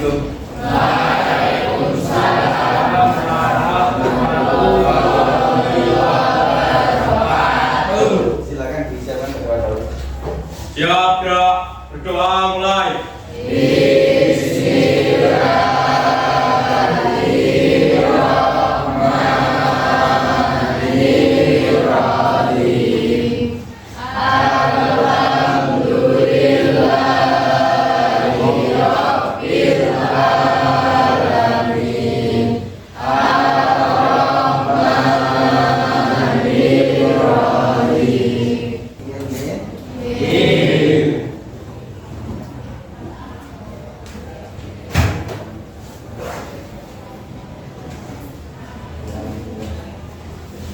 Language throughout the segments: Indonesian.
Assalamualaikum. Silakan disiapkan berdoa dulu. Siap, gerak. Berdoa mulai.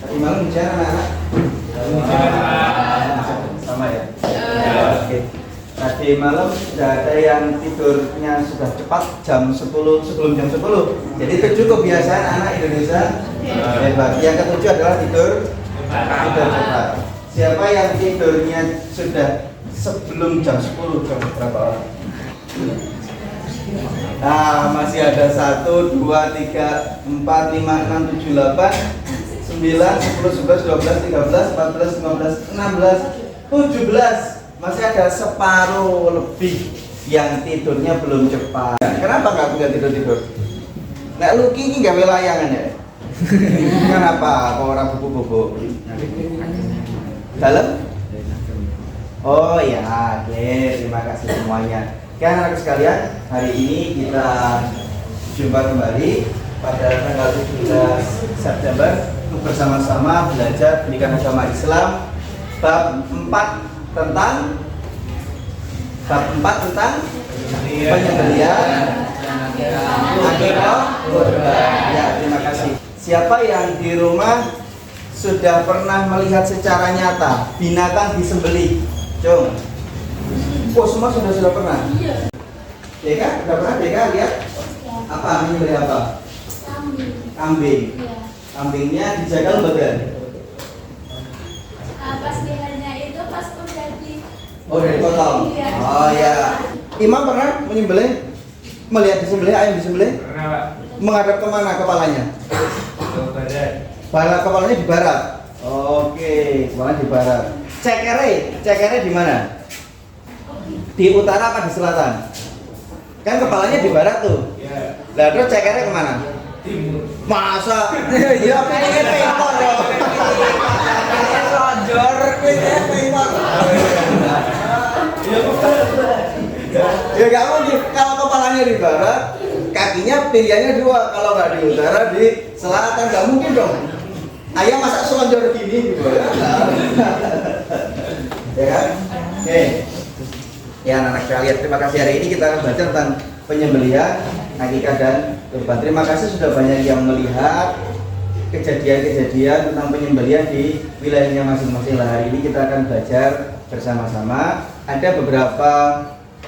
Tadi malam hujan anak-anak? Sama ya? Oke. Tadi malam sudah ada yang tidurnya sudah cepat jam 10 sebelum jam 10. Jadi 7 kebiasaan anak Indonesia hebat. Yang ketujuh adalah tidur cepat. Siapa yang tidurnya sudah sebelum jam 10? Jam berapa orang? Nah, masih ada 1, 2, 3, 4, 5, 6, 7, 8, 9, 10, 11, 12, 13, 14, 15, 16, 17. Masih ada separuh lebih yang tidurnya belum cepat. Kenapa nggak punya tidur-tidur? Nek Luki ini nggak layangan ya? Kenapa? Kok orang buku-buku? Dalam? Oh ya, oke. Terima kasih semuanya. Oke anak-anak sekalian, hari ini kita jumpa kembali pada tanggal 17 September untuk bersama-sama belajar pendidikan agama Islam bab 4 tentang penyembelihan akikah kurban. Ya, terima kasih. Siapa yang di rumah sudah pernah melihat secara nyata binatang disembelih? Cung. Oh, semua sudah pernah? Iya. Deka, sudah pernah Deka lihat? Apa? Menyembelih apa? Kambing. Iya. Kambingnya dijaga lembaga. Pas lehernya itu pas udah di. Oh, dari potong. Iya. Oh ya. Imam pernah melihat disembelih ayam disembelih? Pernah, Pak. Menghadap kemana kepalanya? Ke badan. Barat kepalanya di barat. Oke, kepalanya di barat. Cekernya di mana? Di utara apa di selatan? Kan kepalanya di barat tuh. Ya. Lah terus cekernya kemana? Timur. Masa? Ya pengen pengkor loh. Rojor pengen pengkor. Ya gak mungkin kalau kepalanya di barat, kakinya pilihannya dua. Kalau nggak di utara di selatan nggak mungkin dong. Ayam masa selonjor gini gitu ya? Ya kan? Oke. Ya anak-anak sekalian, terima kasih hari ini kita akan belajar tentang penyembelihan akikah dan kurban. Terima kasih sudah banyak yang melihat kejadian-kejadian tentang penyembelihan di wilayahnya masing-masing. Hari ini kita akan belajar bersama-sama. Ada beberapa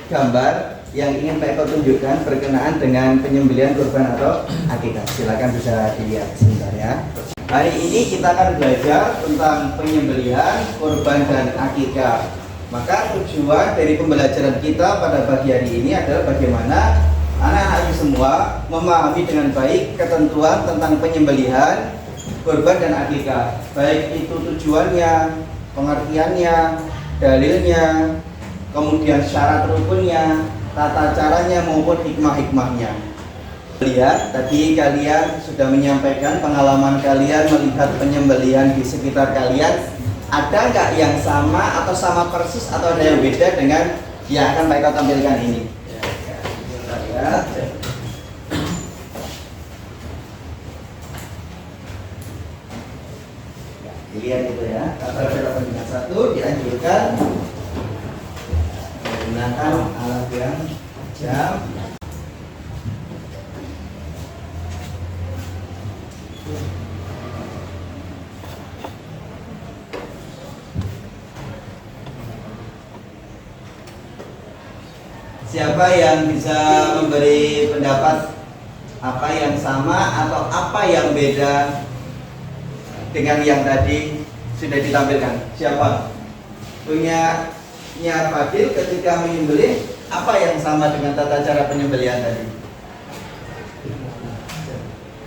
gambar yang ingin Pak Eko tunjukkan berkenaan dengan penyembelihan kurban atau akikah. Silakan bisa dilihat sebentar ya. Hari ini kita akan belajar tentang penyembelihan kurban dan akikah. Maka tujuan dari pembelajaran kita pada pagi hari ini adalah bagaimana anak-anak semua memahami dengan baik ketentuan tentang penyembelihan kurban dan akikah. Baik itu tujuannya, pengertiannya, dalilnya, kemudian syarat rukunnya, tata caranya maupun hikmah-hikmahnya. Lihat, tadi kalian sudah menyampaikan pengalaman kalian melihat penyembelihan di sekitar kalian. Ada nggak yang sama atau sama persis atau ada yang beda dengan yang akan mereka tampilkan ini? Lihat. Dilihat itu ya. Tata cara penggunaan satu dianjurkan menggunakan alat yang jam. Siapa yang bisa memberi pendapat apa yang sama atau apa yang beda dengan yang tadi sudah ditampilkan? Siapa? Punya Fadil ketika menyembelih, apa yang sama dengan tata cara penyembelihan tadi?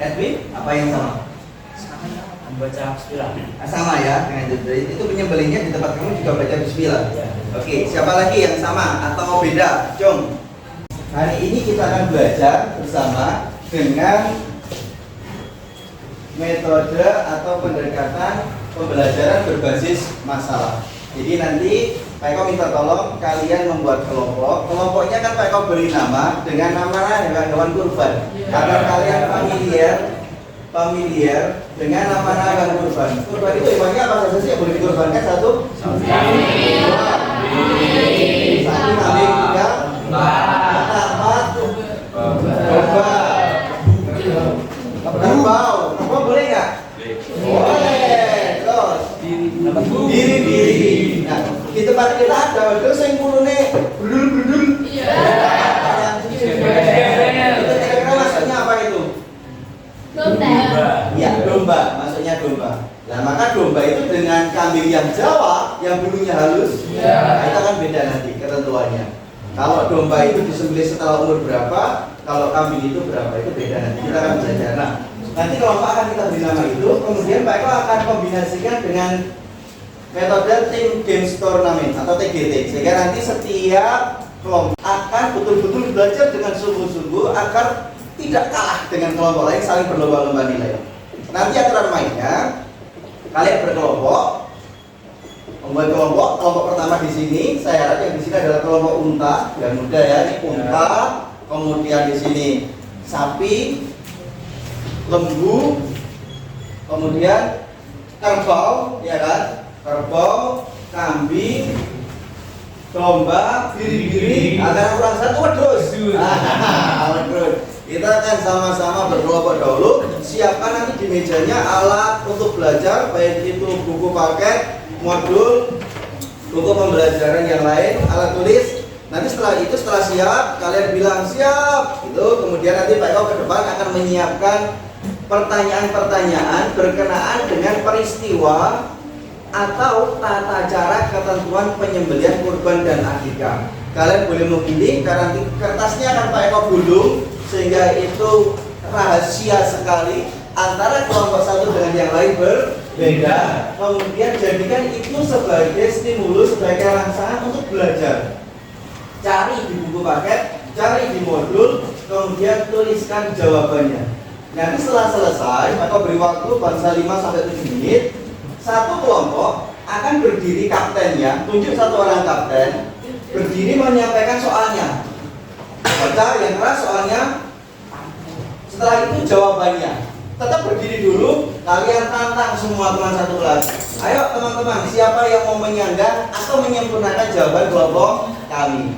Edwin, apa yang sama? Membaca bismillah. Sama ya dengan itu penyembelihnya di tempat kamu juga baca bismillah. Ya. Oke, siapa lagi yang sama atau beda? Jom. Hari ini kita akan belajar bersama dengan metode atau pendekatan pembelajaran berbasis masalah. Jadi nanti Pak Eko minta tolong kalian membuat kelompok. Kelompoknya kan Pak Eko beri nama dengan nama hewan-hewan kurban agar kalian familiar dengan nama hewan kurban. Kurban itu hewannya apa saja sih yang boleh dikurbankan? Satu, sapi, kambing, tiga, empat, domba, kerbau boleh nggak? Boleh. Terus diri. Nah, di tempat kita ada wedhus yang kulune brudul. Iya. Itu kira-kira maksudnya apa itu? Domba. Ya, domba, maksudnya domba. Nah, maka domba itu dengan kambing yang Jawa, yang bulunya halus, nah, itu kan beda nanti ketentuannya. Kalau domba itu disembelih setelah umur berapa, kalau kambing itu berapa, itu beda nanti. Kita akan belajar. Nah, nanti kelompok akan kita beri nama itu, kemudian Pak Eko akan kombinasikan dengan metode Team Games Tournament atau TGT, sehingga nanti setiap kelompok akan betul-betul belajar dengan sungguh-sungguh agar tidak kalah dengan kelompok lain, saling berlomba-lomba nilai. Nanti aturan mainnya, kalian berkelompok, membuat kelompok pertama di sini, saya harap yang di sini adalah kelompok unta, yang muda ya, ini unta, kemudian di sini sapi, lembu, kemudian kerbau, ya kan? Kerbau, kambing, domba, biri-biri, ada kurang satu wedhus. Wedhus. Kita akan sama-sama berkelompok dahulu. Siapkan nanti di mejanya alat untuk belajar, baik itu buku paket, modul, buku pembelajaran yang lain, alat tulis. Nanti setelah siap, kalian bilang siap. Itu kemudian nanti Pak Eko ke depan akan menyiapkan pertanyaan-pertanyaan berkenaan dengan peristiwa atau tata cara ketentuan penyembelihan kurban dan akikah. Kalian boleh memilih karena kertasnya akan Pak Eko gulung sehingga itu rahasia sekali antara kelompok satu dengan yang lain berbeda. Kemudian jadikan itu sebagai stimulus, sebagai rangsangan untuk belajar. Cari di buku paket, cari di modul, kemudian tuliskan jawabannya. Nanti setelah selesai, Pak beri waktu bangsa 5-7 menit. Satu kelompok akan berdiri kaptennya, tunjuk satu orang kapten, berdiri menyampaikan soalnya. Baca yang keras soalnya. Setelah itu jawabannya. Tetap berdiri dulu, kalian tantang semua teman satu kelas. Ayo teman-teman, siapa yang mau menyangga atau menyempurnakan jawaban kelompok kami?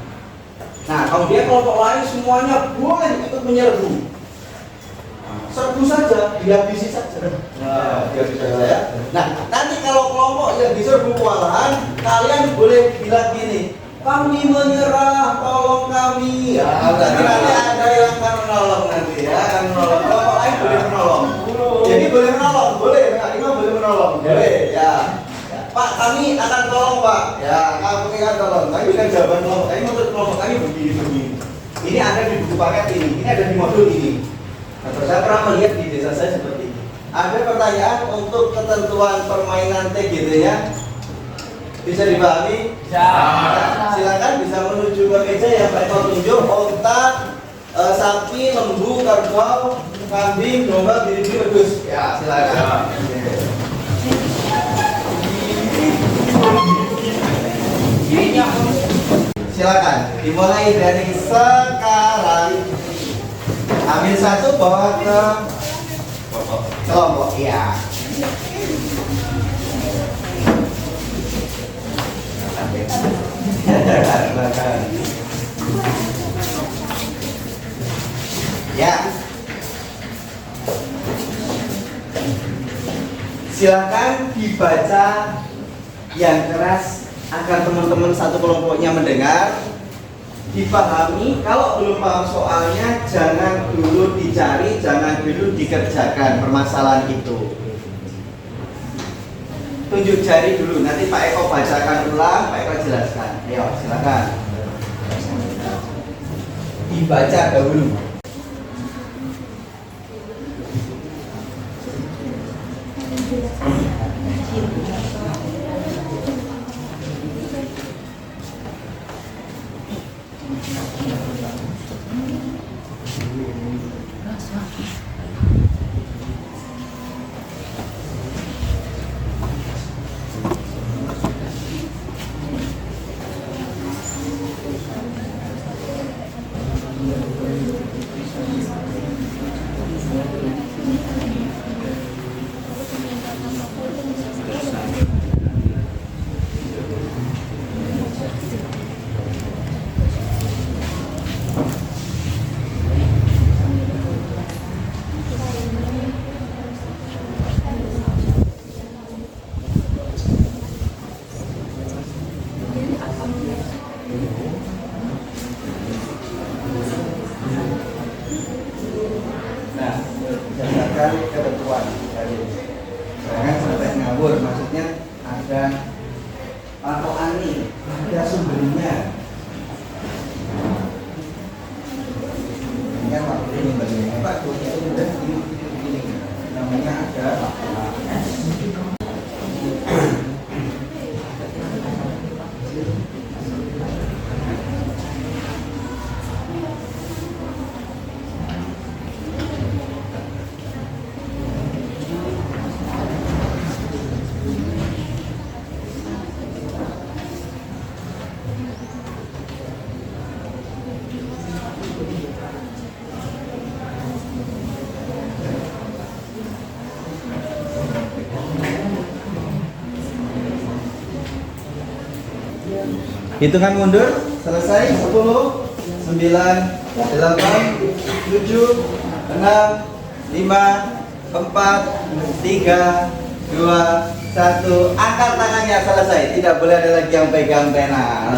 Nah, kemudian kelompok lain semuanya boleh ikut menyerbu. Serbu saja, dihabisi saja. Nah, dihabisi saja ya. Nah, nanti kalau kelompok yang diserbu kewalahan, kalian boleh bilang gini, kami menyerah, tolong kami. Ya, nanti ada yang akan menolong nanti ya, akan menolong. Kelompok lain boleh menolong. Jadi boleh menolong, boleh. Kak Ima boleh menolong, boleh. Ya. Pak, kami akan tolong Pak. Ya, kami akan tolong. Tapi bukan jawaban kelompok. Kami menurut kelompok kami begini. Ini ada di buku paket ini ada di modul ini. Nah, saya pernah melihat di desa saya seperti ini. Ada pertanyaan untuk ketentuan permainan TGT-nya. Bisa dipahami? Bisa. Silakan bisa menuju ke meja yang Pak Eko tunjuk. Onta, sapi, lembu, kerbau, kambing, domba, biri-biri, wedhus. Ya, silakan. Silakan dimulai dari sekarang. Ambil satu bawa ke kelompok. Iya. Ya. Silakan dibaca yang keras agar teman-teman satu kelompoknya mendengar, dipahami. Kalau belum paham soalnya, jangan dulu dicari, jangan dulu dikerjakan permasalahan itu. Tunjuk jari dulu, nanti Pak Eko bacakan ulang, Pak Eko jelaskan. Ayo, silakan. Dibaca dahulu. Nah, berdasarkan ketentuan dari jangan sampai ngawur, maksudnya ada patokan nih, ada sumbernya. Ini kan waktu ini bagaimana Pak? Itu udah ini namanya ada hitungan mundur, selesai. 10, 9, 8, 7, 6, 5, 4, 3, 2, 1. Angkat tangannya, selesai. Tidak boleh ada lagi yang pegang pena.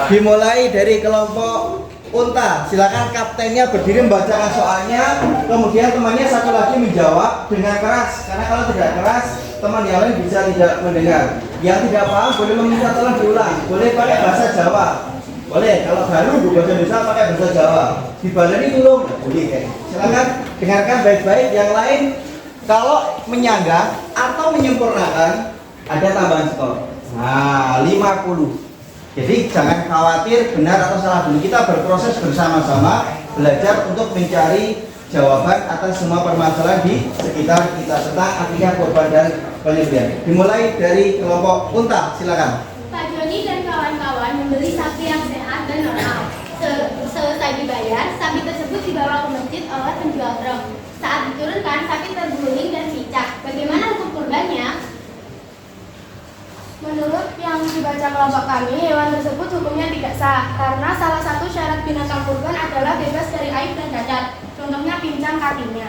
Dimulai dari kelompok unta. Silakan kaptennya berdiri membacakan soalnya, kemudian temannya satu lagi menjawab dengan keras. Karena kalau tidak keras, teman yang lain bisa tidak mendengar. Yang tidak paham boleh meminta tolong diulang. Boleh pakai bahasa Jawa. Boleh, kalau baru bahasa Indonesia pakai bahasa Jawa. Dibaleni tulung, boleh kayak. Silakan dengarkan baik-baik. Yang lain kalau menyanggah atau menyempurnakan ada tambahan skor. Nah, 50. Jadi jangan khawatir benar atau salah dulu. Kita berproses bersama-sama belajar untuk mencari jawaban atas semua permasalahan di sekitar kita tentang akidah, korban dan penyembelihan. Dimulai dari kelompok unta, silakan. Pak Joni dan kawan-kawan membeli sapi yang sehat dan normal. Selesai dibayar, sapi tersebut dibawa ke masjid oleh penjual truk. Saat diturunkan, sapi terguling dan picak. Bagaimana hukum kurbannya? Menurut yang dibaca kelompok kami, hewan tersebut hukumnya tidak sah karena salah satu syarat binatang kurban adalah bebas dari aib dan cacat. Contohnya pincang kakinya.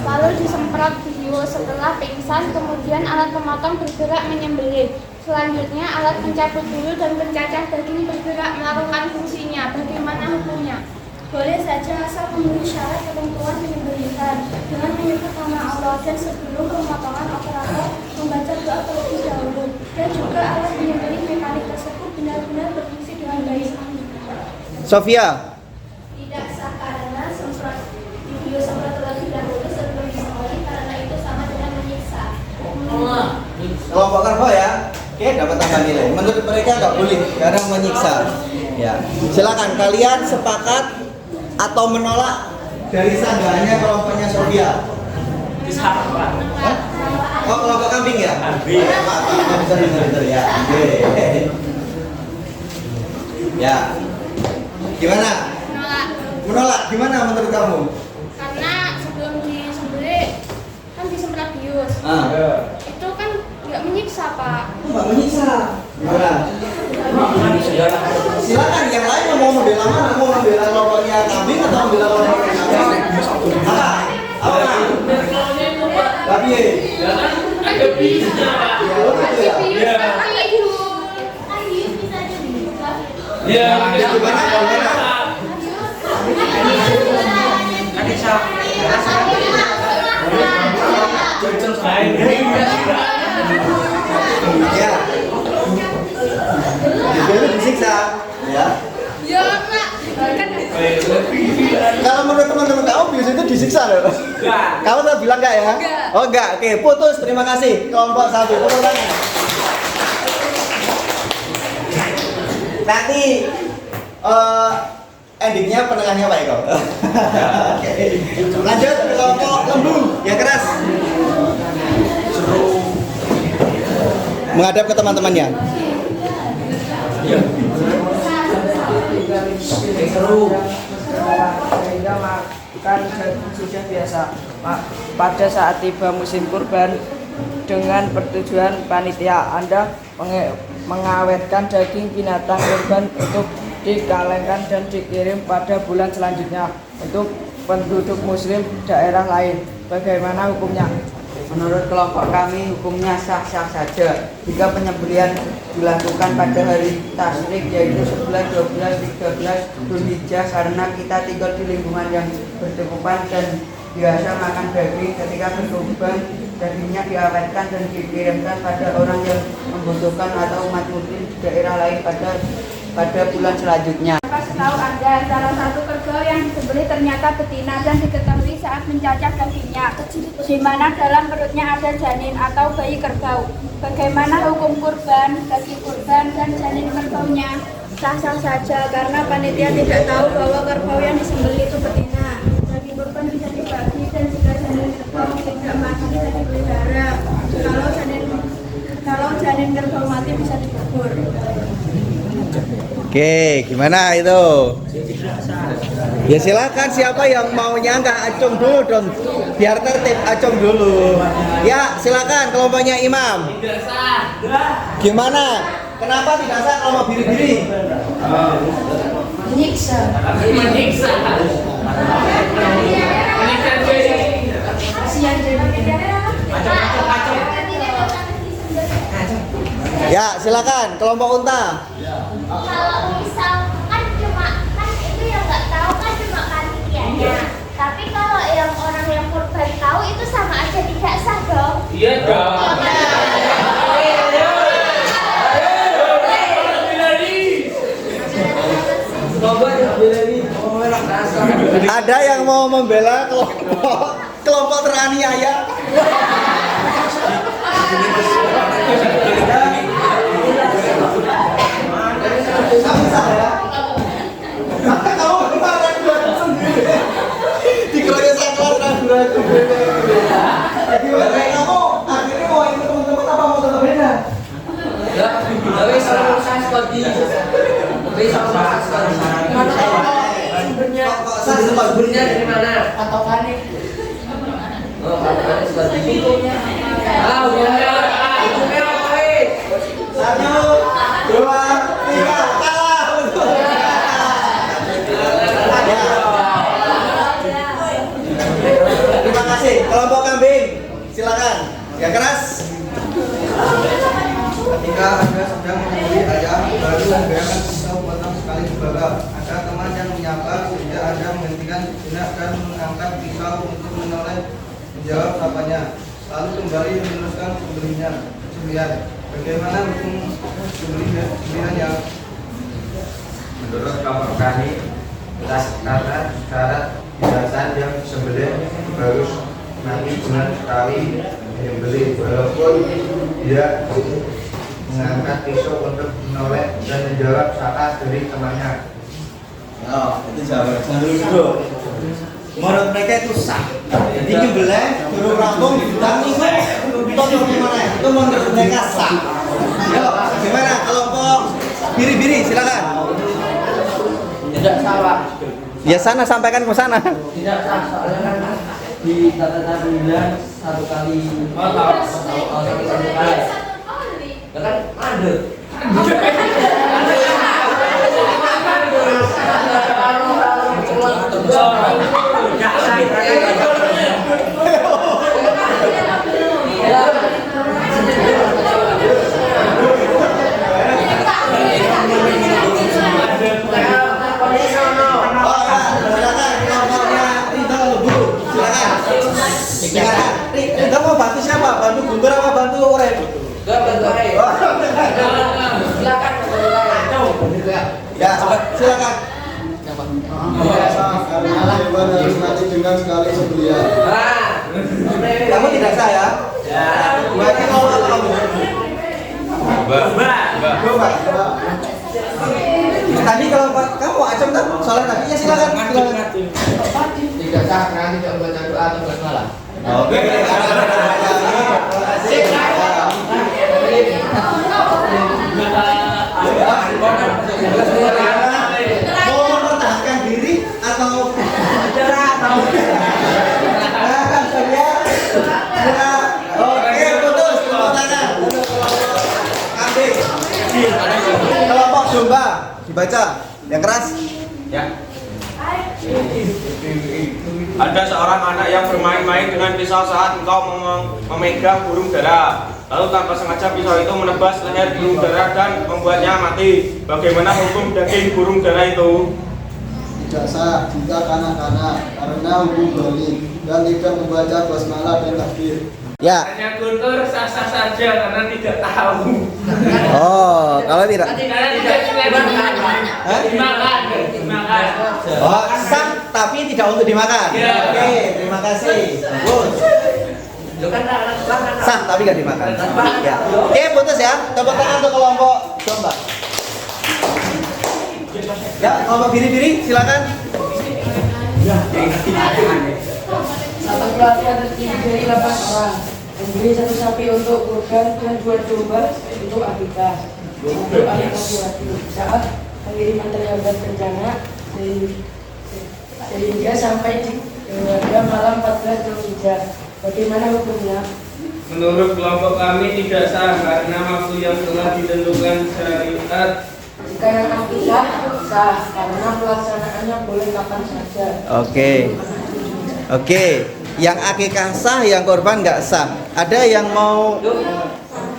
Lalu disemprot bius setelah pingsan, kemudian alat pemotong bergerak menyembelih. Selanjutnya alat pencabut bulu dan pencacah daging bergerak melakukan fungsinya. Bagaimana hukumnya? Boleh saja asal memenuhi syarat ketentuan penyembelihan dengan menyebut nama Allah dan sebelum pemotongan operator membaca doa terlebih dahulu, dan juga alat penyembelih mekanik tersebut benar-benar berfungsi dengan baik. Sofia. Tidak sah karena semprot video semprot terlebih dahulu sebelum disembelih karena itu sama dengan menyiksa. Kelompok kerbau ya. Oke, dapat tambah nilai. Menurut mereka nggak boleh karena menyiksa. Ya, silakan kalian sepakat atau menolak dari sanggahannya kelompoknya Sofia. Bisa Pak. Hah? Oh, kelompok kambing ya? Kambing. Ya, Pak, betul ya. Oke. Ya. Gimana? Menolak. Gimana menurut kamu? Karena sebelum disembelih kan disemprot bius. Itu kan nggak menyiksa, Pak. Nggak menyiksa. Gimana? Silakan yang lain mau membela mana? Mau membela kelompoknya kambing atau membela kelompoknya kambing? Apa? Tapi Ada bisnya, Pak. ya. Kan bius bisa jadi juga. Ya, Gimana? Kan bisa. Ya. Jadi disiksa, ya. Ya, Pak. Kalau menurut teman-teman kamu bius itu disiksa loh. Kamu udah bilang enggak ya? Enggak. Oh enggak. Oke, putus. Terima kasih kelompok satu. Tepuk tangan. Nanti endingnya penengahnya Pak Eko. Oke. Lanjut kelompok lembu yang keras. Menghadap ke teman-temannya. Seru sehingga makan sudah biasa. Pada saat tiba musim kurban, dengan persetujuan panitia, Anda mengawetkan daging binatang kurban untuk dikalengkan dan dikirim pada bulan selanjutnya untuk penduduk muslim daerah lain. Bagaimana hukumnya? Menurut kelompok kami, hukumnya sah-sah saja jika penyembelihan dilakukan pada hari tasyrik, yaitu 11, 12, 13 Dzulhijjah, karena kita tinggal di lingkungan yang berkecukupan dan biasa makan daging. Ketika berkurban, dagingnya diawetkan dan dikirimkan pada orang yang membutuhkan atau umat muslim di daerah lain pada bulan selanjutnya. Setahu Anda, salah satu kerbau yang disembelih ternyata betina dan diketahui saat mencacah dagingnya, di mana dalam perutnya ada janin atau bayi kerbau. Bagaimana hukum kurban, daging kurban dan janin kerbaunya? Sah-sah saja karena panitia tidak tahu bahwa kerbau yang disembelih itu betina. Daging kurban bisa dibagi dan jika janin kerbau tidak mati bisa dipelihara. Kalau janin kerbau mati bisa dikubur. Oke, gimana itu? Ya silakan, siapa yang maunya nggak acung dulu dong, biar tertib, acung dulu. Ya silakan kelompoknya Imam. Gimana? Kenapa tidak sah kalau mau biri-biri? Menyiksa. Menyiksa. Kasihan jadi. Ya silakan kelompok Unta. Kalau misal kan itu yang nggak tahu kan cuma panitianya. Tapi kalau yang orang yang kurban tahu itu sama aja tidak sah dong. Iya dong. Ada yang mau membela kelompok teraniaya? Dikeroyok saya kelas ragu-ragu. Gimana kamu? Akhirnya mau ikut teman-teman apa mau tetap beda? Tapi sama saya seperti tapi sama saya seperti sumbernya dari mana? Patokannya. Oh, patokannya seperti itu. Ah, hukumnya apa? Satu, dua, tiga, kalah. Terima kasih. Kelompok kambing, silakan. Yang keras. Ketika Anda sedang membeli ayam, baru membayarkan pisau potong sekali dibakar. Ada teman yang menyapa sehingga Anda menghentikan sejenak dan mengangkat pisau untuk menoleh menjawab sapanya. Lalu kembali meneruskan sembelihan. Bagaimana hukum sembelihan yang menurut kelompok kami, karena syarat biasa yang sembelih harus nanti benar sekali menyembelih, walaupun dia mengangkat pisau untuk menoleh dan menjawab sapa dari temannya. Oh, itu jawaban dulu. Menurut mereka itu sah. Jadi nyembelih, turun rampung, dibutangi, itu menurut mereka sah. Yo, gimana kelompok biri-biri, silakan. Tidak salah. Ya sana, sampaikan ke sana. Tidak sah, soalnya kan di tata bilang satu kali satu kali. Kan ada. Kita mau bantu siapa? Bantu Guntur apa bantu Orem? Enggak bentar ya. Silakan. Ya, silakan. hewan harus mati dengan sekali sembelihan? Kamu tidak sah ya? Ya. Berarti mau apa kamu? Coba. Tadi kalau kamu acem kan soalnya tadi ya silakan. Tidak sah karena tidak membaca doa atau basmalah. Oke. Mau mempertahankan diri atau Oke, putus tepuk tangan. Kambing. Kelompok domba dibaca yang keras. Ya. Ada seorang anak yang bermain-main dengan pisau saat engkau memegang burung dara. Lalu tanpa sengaja pisau itu menebas leher burung dara dan membuatnya mati. Bagaimana hukum daging burung dara itu? Tidak sah jika kanak-kanak karena hukum zalim dan tidak membaca basmalah dan takbir. Ya. Hanya Guntur sah-sah saja karena tidak tahu. Oh, kalau tidak. Karena tidak dimakan. Oh, sah tapi tidak untuk dimakan. Ya. Oke, terima kasih. Bagus. Sah tapi nggak dimakan. Ya. Oke, putus ya. Tepuk tangan untuk kelompok domba. Ya, kelompok biri-biri silakan. Satu keluarga terdiri dari 8 orang, membeli 1 sapi untuk kurban dan 2 domba untuk akikah. Untuk akikah saat pengiriman terlambat bencana sehingga sampai di keluarga malam 14 Zulhijjah. Bagaimana hukumnya? Menurut kelompok kami tidak sah karena waktu yang telah ditentukan syariat. Jika yang akikah sah karena pelaksanaannya boleh kapan saja. Oke, yang akikah sah, yang korban nggak sah. Ada yang mau?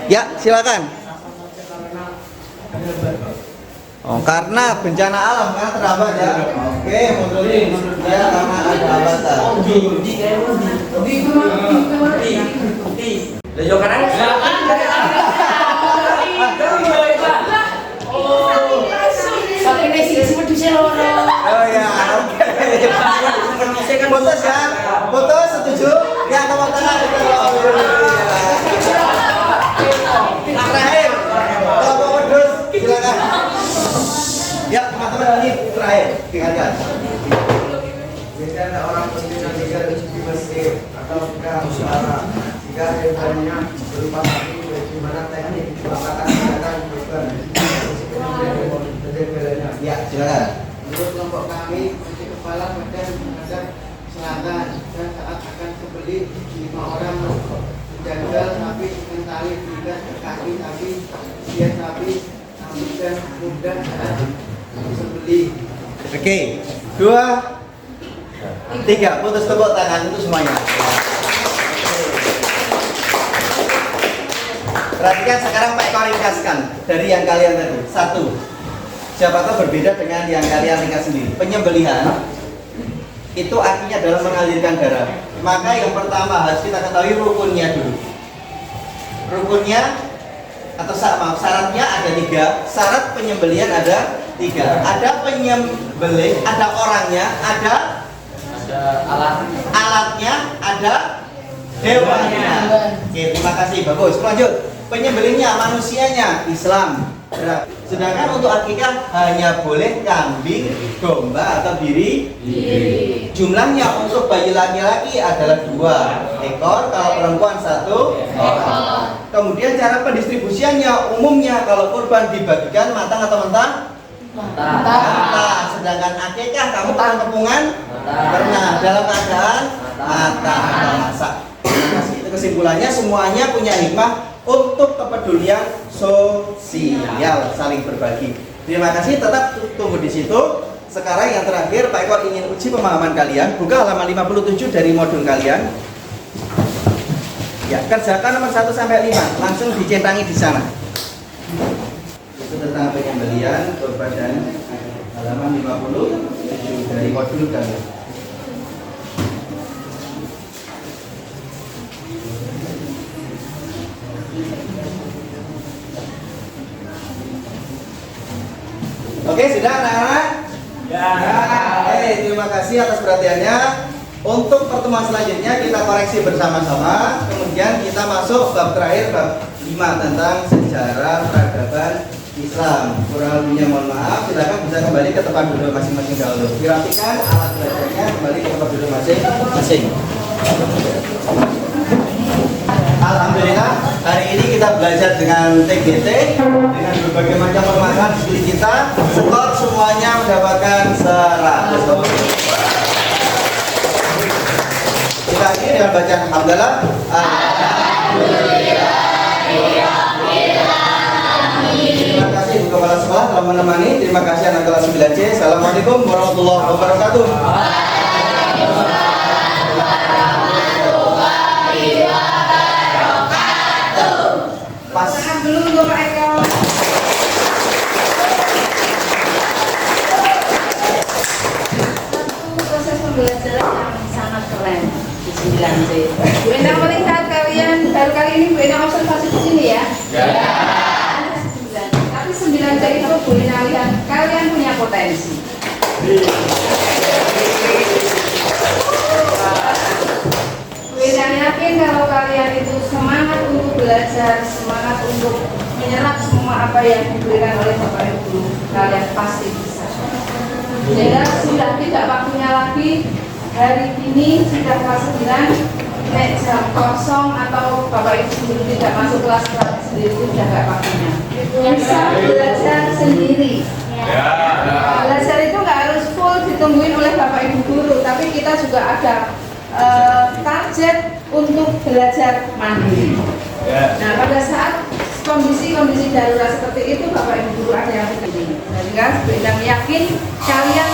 Ya, silakan. Oh, karena bencana alam kan terhambat ya. Oke, menurut dia karena ada hambatan. Oh ya, oke. Putus ya, putus setuju? Ya, tepuk tangan. Terakhir, kelompok pedus, silakan. Ya, teman-teman ini terakhir, dengarkan. Jika ada orang penting yang tinggal di Mesir atau Arab, jika hewannya berupa sapi, bagaimana teknik pelaksanaan kegiatan kurban? Ya, silakan. Menurut kelompok kami, kunci kepala badan menghadap selatan dan saat akan sembelih 5 orang menjagal sapi dengan tali diikat ke kaki sapi, dia sapi, rambut dan mudah saat disembelih. Oke, 2, 3, putus tepuk tangan untuk semuanya. Perhatikan sekarang Pak Eko ringkaskan dari yang kalian tadi. 1. Siapa tahu berbeda dengan yang kalian ringkas sendiri. Penyembelihan itu artinya adalah mengalirkan darah. Maka yang pertama harus kita ketahui rukunnya dulu. Rukunnya atau syaratnya ada 3. Syarat penyembelihan ada 3. Ada penyembelih, ada orangnya, ada alatnya, ada hewannya. Oke, terima kasih, bagus. Lanjut. Penyembelihnya manusianya Islam. Sedangkan untuk akikah hanya boleh kambing, domba atau biri. Jumlahnya untuk bayi laki-laki adalah 2 ekor, kalau perempuan 1 ekor. Kemudian cara pendistribusiannya umumnya kalau kurban dibagikan matang atau mentah? Mentah. Sedangkan akikah kamu kepungan? Pernah dalam keadaan matang atau masak. Itu kesimpulannya, semuanya punya hikmah untuk kepedulian sosial, saling berbagi. Terima kasih, tetap tunggu di situ. Sekarang yang terakhir, Pak Eko ingin uji pemahaman kalian. Buka halaman 57 dari modul kalian. Ya, kerjakan nomor 1 sampai 5, langsung dicentangi di sana. Itu tentang penyembelihan kurban dan halaman 57 dari modul kalian. Oke, sudah anak-anak? Ya. Terima kasih atas perhatiannya. Untuk pertemuan selanjutnya kita koreksi bersama-sama. Kemudian kita masuk bab terakhir, bab 5 tentang sejarah peradaban Islam. Kurang lebihnya mohon maaf. Silakan bisa kembali ke tempat duduk masing-masing dahulu. Dirapikan alat belajarnya, kembali ke tempat duduk masing-masing. Alhamdulillah, hari ini kita belajar dengan TGT, dengan berbagai macam permasalahan di studi kita. Skor semuanya mendapatkan 100. Kita akhiri dengan bacaan alhamdulillah. Terima kasih. kepala sekolah telah menemani. Terima kasih anak kelas 9C. Assalamualaikum warahmatullahi wabarakatuh. Pas. Belum Bapak Eko. Satu proses pembelajaran yang sangat keren di 9C. Bu Endang melihat kalian baru kali ini Bu Endang observasi di sini ya. Ada 9. Tapi 9C itu Bu Endang lihat kalian punya potensi. Saya yakin kalau kalian itu semangat untuk belajar, semangat untuk menyerap semua apa yang diberikan oleh Bapak Ibu guru, kalian pasti bisa. Jadi sudah tidak waktunya lagi, hari ini sudah kelas 9, jam kosong atau Bapak Ibu guru tidak masuk kelas sendiri itu sudah tidak waktunya. Bisa belajar sendiri. Belajar itu nggak harus full ditungguin oleh Bapak Ibu guru, tapi kita juga ada target untuk belajar mandiri. Nah, pada saat kondisi darurat seperti itu, Bapak Ibu guru ada yang begini. Sehingga Bu Endang yakin kalian